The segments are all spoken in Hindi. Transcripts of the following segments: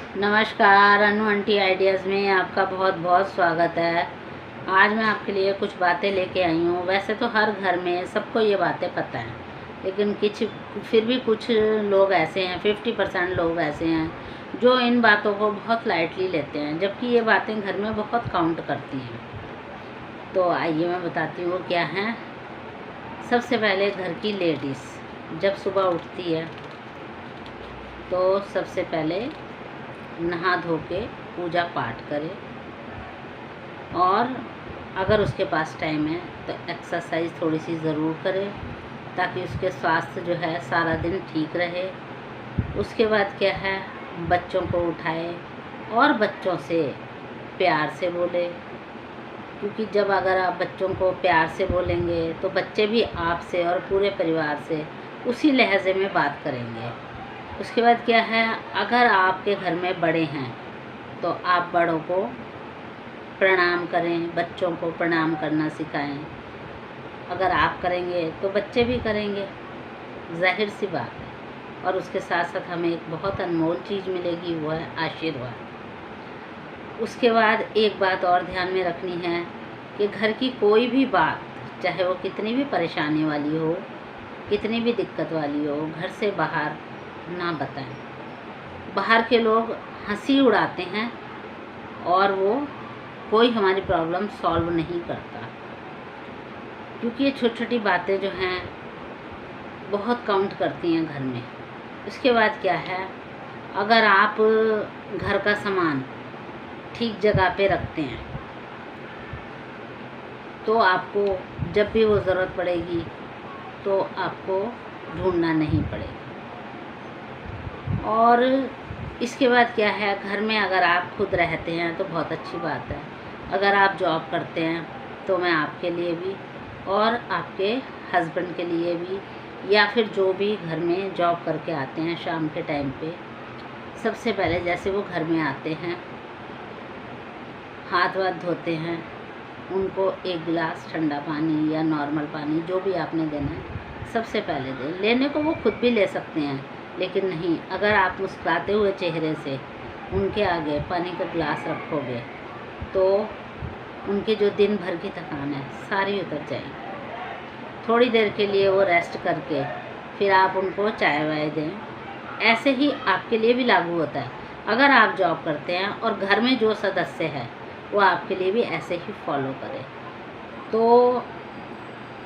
नमस्कार, अनु आंटी आइडियाज़ में आपका बहुत बहुत स्वागत है। आज मैं आपके लिए कुछ बातें लेके आई हूँ। वैसे तो हर घर में सबको ये बातें पता हैं, लेकिन फिर भी कुछ लोग ऐसे हैं, 50% लोग ऐसे हैं जो इन बातों को बहुत लाइटली लेते हैं, जबकि ये बातें घर में बहुत काउंट करती हैं। तो आइए मैं बताती हूँ क्या हैं। सबसे पहले घर की लेडीज़ जब सुबह उठती है तो सबसे पहले नहा धो के पूजा पाठ करे, और अगर उसके पास टाइम है तो एक्सरसाइज थोड़ी सी ज़रूर करे, ताकि उसके स्वास्थ्य जो है सारा दिन ठीक रहे। उसके बाद क्या है, बच्चों को उठाए और बच्चों से प्यार से बोले, क्योंकि जब अगर आप बच्चों को प्यार से बोलेंगे तो बच्चे भी आपसे और पूरे परिवार से उसी लहजे में बात करेंगे। उसके बाद क्या है, अगर आपके घर में बड़े हैं तो आप बड़ों को प्रणाम करें, बच्चों को प्रणाम करना सिखाएं। अगर आप करेंगे तो बच्चे भी करेंगे, जाहिर सी बात है। और उसके साथ साथ हमें एक बहुत अनमोल चीज़ मिलेगी, वो है आशीर्वाद। उसके बाद एक बात और ध्यान में रखनी है कि घर की कोई भी बात, चाहे वो कितनी भी परेशानी वाली हो, कितनी भी दिक्कत वाली हो, घर से बाहर ना बताएं। बाहर के लोग हंसी उड़ाते हैं और वो कोई हमारी प्रॉब्लम सॉल्व नहीं करता, क्योंकि ये छोटी छोटी बातें जो हैं बहुत काउंट करती हैं घर में। उसके बाद क्या है, अगर आप घर का सामान ठीक जगह पे रखते हैं तो आपको जब भी वो ज़रूरत पड़ेगी तो आपको ढूंढना नहीं पड़ेगा। और इसके बाद क्या है, घर में अगर आप खुद रहते हैं तो बहुत अच्छी बात है। अगर आप जॉब करते हैं तो मैं आपके लिए भी और आपके हस्बैंड के लिए भी, या फिर जो भी घर में जॉब करके आते हैं शाम के टाइम पे, सबसे पहले जैसे वो घर में आते हैं, हाथ वाथ धोते हैं, उनको एक गिलास ठंडा पानी या नॉर्मल पानी जो भी आपने देना है सबसे पहले दें। लेने को वो खुद भी ले सकते हैं, लेकिन नहीं, अगर आप मुस्कुराते हुए चेहरे से उनके आगे पानी का गिलास रखोगे तो उनके जो दिन भर की थकान है सारी उतर जाएगी। थोड़ी देर के लिए वो रेस्ट करके फिर आप उनको चाय वाय दें। ऐसे ही आपके लिए भी लागू होता है। अगर आप जॉब करते हैं और घर में जो सदस्य है वो आपके लिए भी ऐसे ही फॉलो करें। तो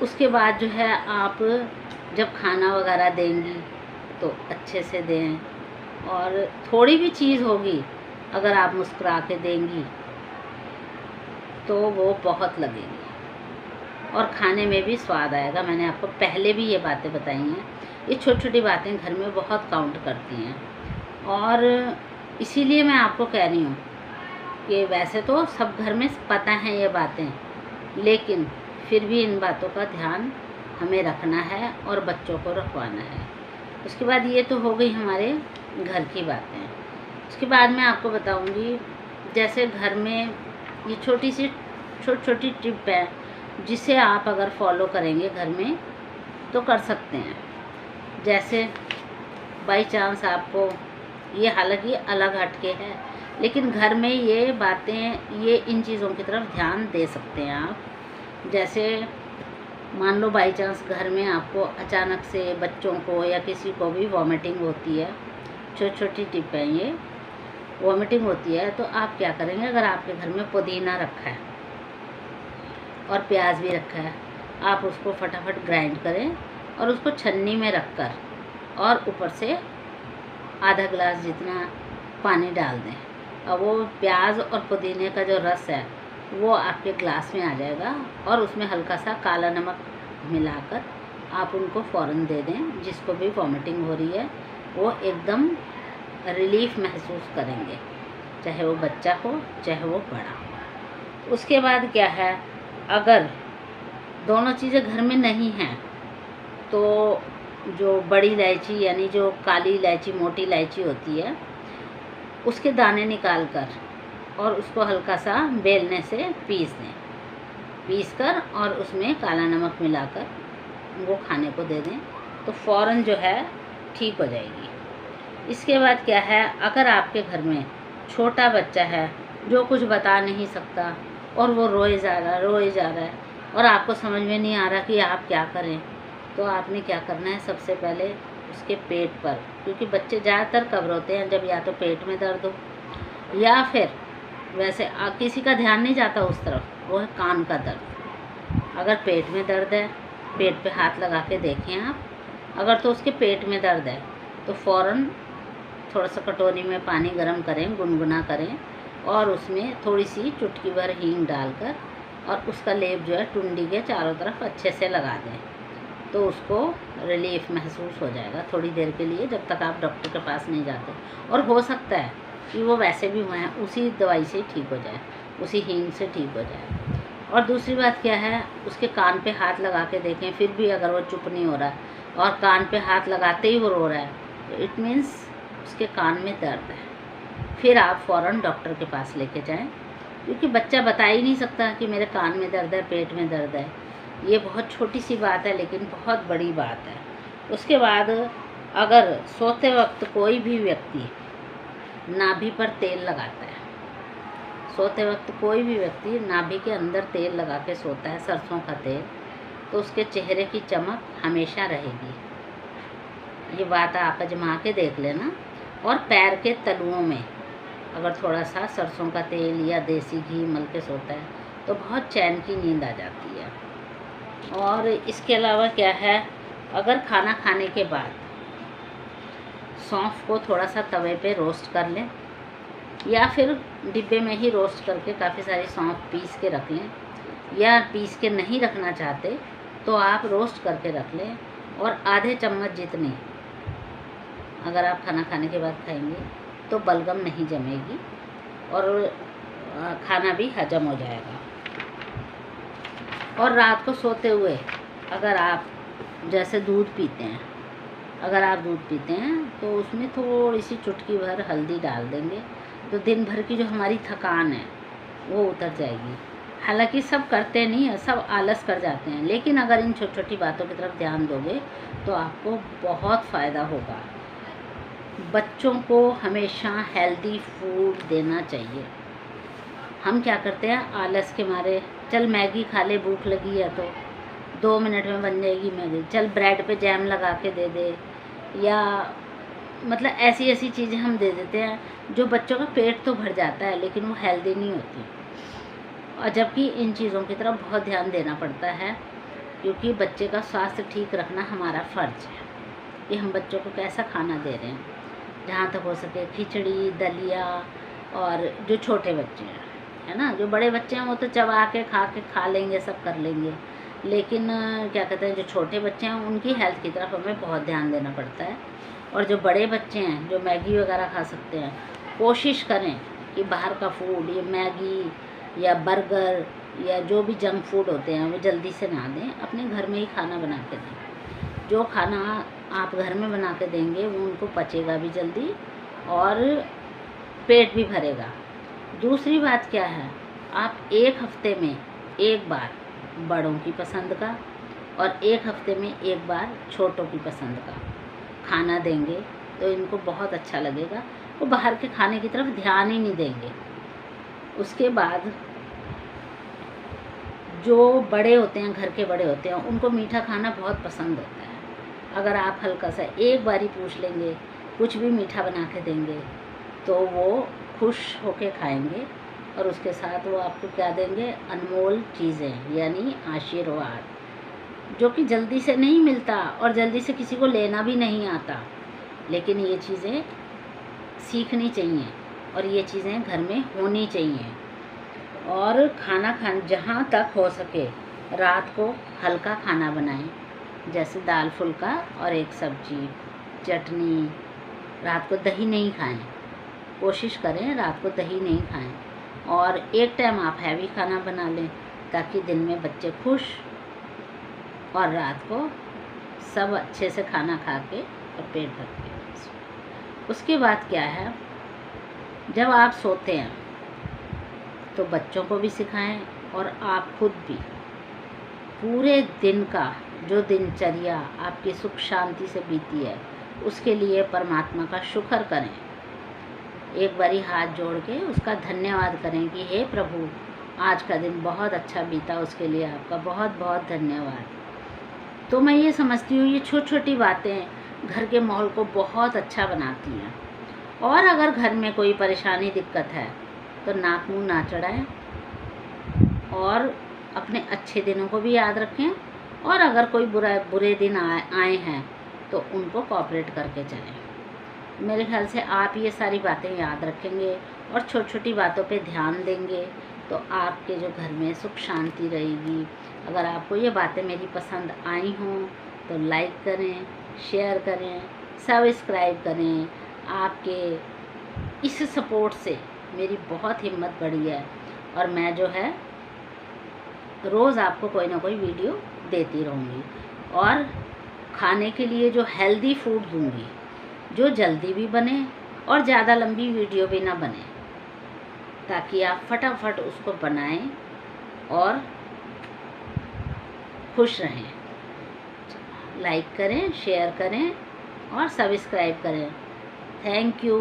उसके बाद जो है, आप जब खाना वगैरह देंगी तो अच्छे से दें, और थोड़ी भी चीज़ होगी अगर आप मुस्कुरा के देंगी तो वो बहुत लगेगी और खाने में भी स्वाद आएगा। मैंने आपको पहले भी ये बातें बताई हैं। ये छोटी छोटी बातें घर में बहुत काउंट करती हैं, और इसीलिए मैं आपको कह रही हूँ कि वैसे तो सब घर में पता है ये बातें, लेकिन फिर भी इन बातों का ध्यान हमें रखना है और बच्चों को रखवाना है। उसके बाद ये तो हो गई हमारे घर की बातें। उसके बाद मैं आपको बताऊंगी, जैसे घर में ये छोटी छोटी टिप है जिसे आप अगर फॉलो करेंगे घर में तो कर सकते हैं। जैसे बाई चांस आपको, ये हालांकि अलग हटके है, लेकिन घर में ये बातें, ये इन चीज़ों की तरफ ध्यान दे सकते हैं आप। जैसे मान लो बाई चांस घर में आपको अचानक से बच्चों को या किसी को भी वॉमिटिंग होती है, छोटी छोटी टिप है ये, वॉमिटिंग होती है तो आप क्या करेंगे, अगर आपके घर में पुदीना रखा है और प्याज भी रखा है, आप उसको फटाफट ग्राइंड करें और उसको छन्नी में रख कर और ऊपर से आधा गिलास जितना पानी डाल दें, और वो प्याज और पुदीने का जो रस है वो आपके ग्लास में आ जाएगा, और उसमें हल्का सा काला नमक मिलाकर आप उनको फ़ौरन दे दें। जिसको भी वॉमिटिंग हो रही है वो एकदम रिलीफ महसूस करेंगे, चाहे वो बच्चा हो चाहे वो बड़ा हो। उसके बाद क्या है, अगर दोनों चीज़ें घर में नहीं हैं तो जो बड़ी इलायची यानी जो काली इलायची, मोटी इलायची होती है, उसके दाने निकाल कर और उसको हल्का सा बेलने से पीस दें, पीस कर और उसमें काला नमक मिलाकर वो खाने को दे दें तो फ़ौरन जो है ठीक हो जाएगी। इसके बाद क्या है, अगर आपके घर में छोटा बच्चा है जो कुछ बता नहीं सकता और वो रोए जा रहा है और आपको समझ में नहीं आ रहा कि आप क्या करें, तो आपने क्या करना है, सबसे पहले उसके पेट पर, क्योंकि बच्चे ज़्यादातर कब रोते हैं, जब या तो पेट में दर्द हो या फिर वैसे किसी का ध्यान नहीं जाता उस तरफ, वो है कान का दर्द। अगर पेट में दर्द है, पेट पे हाथ लगा के देखें आप, अगर तो उसके पेट में दर्द है तो फ़ौरन थोड़ा सा कटोरी में पानी गर्म करें, गुनगुना करें और उसमें थोड़ी सी चुटकी भर हींग डालकर और उसका लेप जो है टुंडी के चारों तरफ अच्छे से लगा दें, तो उसको रिलीफ महसूस हो जाएगा थोड़ी देर के लिए, जब तक आप डॉक्टर के पास नहीं जाते। और हो सकता है कि वो वैसे भी वहाँ उसी दवाई से ठीक हो जाए, उसी हींग से ठीक हो जाए। और दूसरी बात क्या है, उसके कान पे हाथ लगा के देखें, फिर भी अगर वो चुप नहीं हो रहा है और कान पे हाथ लगाते ही वो रो रहा है, तो इट मीन्स उसके कान में दर्द है। फिर आप फ़ौरन डॉक्टर के पास लेके जाएं, क्योंकि बच्चा बता ही नहीं सकता कि मेरे कान में दर्द है, पेट में दर्द है। ये बहुत छोटी सी बात है लेकिन बहुत बड़ी बात है। उसके बाद अगर सोते वक्त कोई भी व्यक्ति नाभि पर तेल लगाता है, सोते वक्त कोई भी व्यक्ति नाभि के अंदर तेल लगा के सोता है, सरसों का तेल, तो उसके चेहरे की चमक हमेशा रहेगी। ये बात आप आजमा के देख लेना। और पैर के तलुओं में अगर थोड़ा सा सरसों का तेल या देसी घी मल के सोता है तो बहुत चैन की नींद आ जाती है। और इसके अलावा क्या है, अगर खाना खाने के बाद सौंफ को थोड़ा सा तवे पे रोस्ट कर लें या फिर डिब्बे में ही रोस्ट करके काफ़ी सारी सौंफ पीस के रख लें, या पीस के नहीं रखना चाहते तो आप रोस्ट करके रख लें, और आधे चम्मच जितनी अगर आप खाना खाने के बाद खाएंगे तो बलगम नहीं जमेगी और खाना भी हजम हो जाएगा। और रात को सोते हुए अगर आप जैसे दूध पीते हैं, अगर आप दूध पीते हैं तो उसमें थोड़ी सी चुटकी भर हल्दी डाल देंगे, तो दिन भर की जो हमारी थकान है वो उतर जाएगी। हालांकि सब करते नहीं है, सब आलस कर जाते हैं, लेकिन अगर इन छोटी छोटी बातों की तरफ ध्यान दोगे तो आपको बहुत फ़ायदा होगा। बच्चों को हमेशा हेल्दी फूड देना चाहिए। हम क्या करते हैं, आलस के मारे, चल मैगी खा ले, भूख लगी है तो 2 मिनट में बन जाएगी मैगी, चल ब्रेड पे जैम लगा के दे दे, या मतलब ऐसी ऐसी चीज़ें हम दे देते हैं जो बच्चों का पेट तो भर जाता है लेकिन वो हेल्दी नहीं होती। और जबकि इन चीज़ों की तरफ बहुत ध्यान देना पड़ता है, क्योंकि बच्चे का स्वास्थ्य ठीक रखना हमारा फ़र्ज है कि हम बच्चों को कैसा खाना दे रहे हैं। जहाँ तक हो सके खिचड़ी, दलिया, और जो छोटे बच्चे हैं, है ना, जो बड़े बच्चे हैं वो तो चबा के खा लेंगे, सब कर लेंगे, लेकिन क्या कहते हैं, जो छोटे बच्चे हैं उनकी हेल्थ की तरफ हमें बहुत ध्यान देना पड़ता है। और जो बड़े बच्चे हैं जो मैगी वगैरह खा सकते हैं, कोशिश करें कि बाहर का फूड, ये मैगी या बर्गर या जो भी जंक फूड होते हैं वो जल्दी से ना दें, अपने घर में ही खाना बना के दें। जो खाना आप घर में बना के देंगे वो उनको पचेगा भी जल्दी और पेट भी भरेगा। दूसरी बात क्या है, आप 1 हफ्ते में 1 बार बड़ों की पसंद का और 1 हफ्ते में 1 बार छोटों की पसंद का खाना देंगे तो इनको बहुत अच्छा लगेगा, वो बाहर के खाने की तरफ ध्यान ही नहीं देंगे। उसके बाद जो बड़े होते हैं, घर के बड़े होते हैं, उनको मीठा खाना बहुत पसंद होता है। अगर आप हल्का सा एक बारी पूछ लेंगे, कुछ भी मीठा बना के देंगे तो वो खुश होके खाएंगे, और उसके साथ वो आपको क्या देंगे, अनमोल चीज़ें यानी आशीर्वाद, जो कि जल्दी से नहीं मिलता और जल्दी से किसी को लेना भी नहीं आता, लेकिन ये चीज़ें सीखनी चाहिए और ये चीज़ें घर में होनी चाहिए। और जहाँ तक हो सके रात को हल्का खाना बनाएं, जैसे दाल फुल्का और एक सब्जी, चटनी। रात को दही नहीं खाएं, कोशिश करें रात को दही नहीं खाएं, और एक टाइम आप हैवी खाना बना लें ताकि दिन में बच्चे खुश और रात को सब अच्छे से खाना खा के और पेट भर के। उसके बाद क्या है, जब आप सोते हैं तो बच्चों को भी सिखाएं और आप खुद भी पूरे दिन का जो दिनचर्या आपकी सुख शांति से बीती है उसके लिए परमात्मा का शुक्र करें। एक बारी हाथ जोड़ के उसका धन्यवाद करें कि हे प्रभु, आज का दिन बहुत अच्छा बीता, उसके लिए आपका बहुत बहुत धन्यवाद। तो मैं ये समझती हूँ ये छोटी छोटी बातें घर के माहौल को बहुत अच्छा बनाती हैं। और अगर घर में कोई परेशानी दिक्कत है तो नाक मुंह ना चढ़ाएं और अपने अच्छे दिनों को भी याद रखें, और अगर कोई बुरे दिन आए हैं तो उनको कोऑपरेट करके चलें। मेरे ख्याल से आप ये सारी बातें याद रखेंगे और छोटी छोटी बातों पे ध्यान देंगे तो आपके जो घर में सुख शांति रहेगी। अगर आपको ये बातें मेरी पसंद आई हों तो लाइक करें, शेयर करें, सब्सक्राइब करें। आपके इस सपोर्ट से मेरी बहुत हिम्मत बढ़ी है और मैं जो है रोज़ आपको कोई ना कोई वीडियो देती रहूँगी और खाने के लिए जो हेल्दी फूड दूँगी, जो जल्दी भी बने और ज़्यादा लंबी वीडियो भी ना बने, ताकि आप फटाफट उसको बनाएं और खुश रहें। लाइक करें, शेयर करें और सब्सक्राइब करें। Thank you.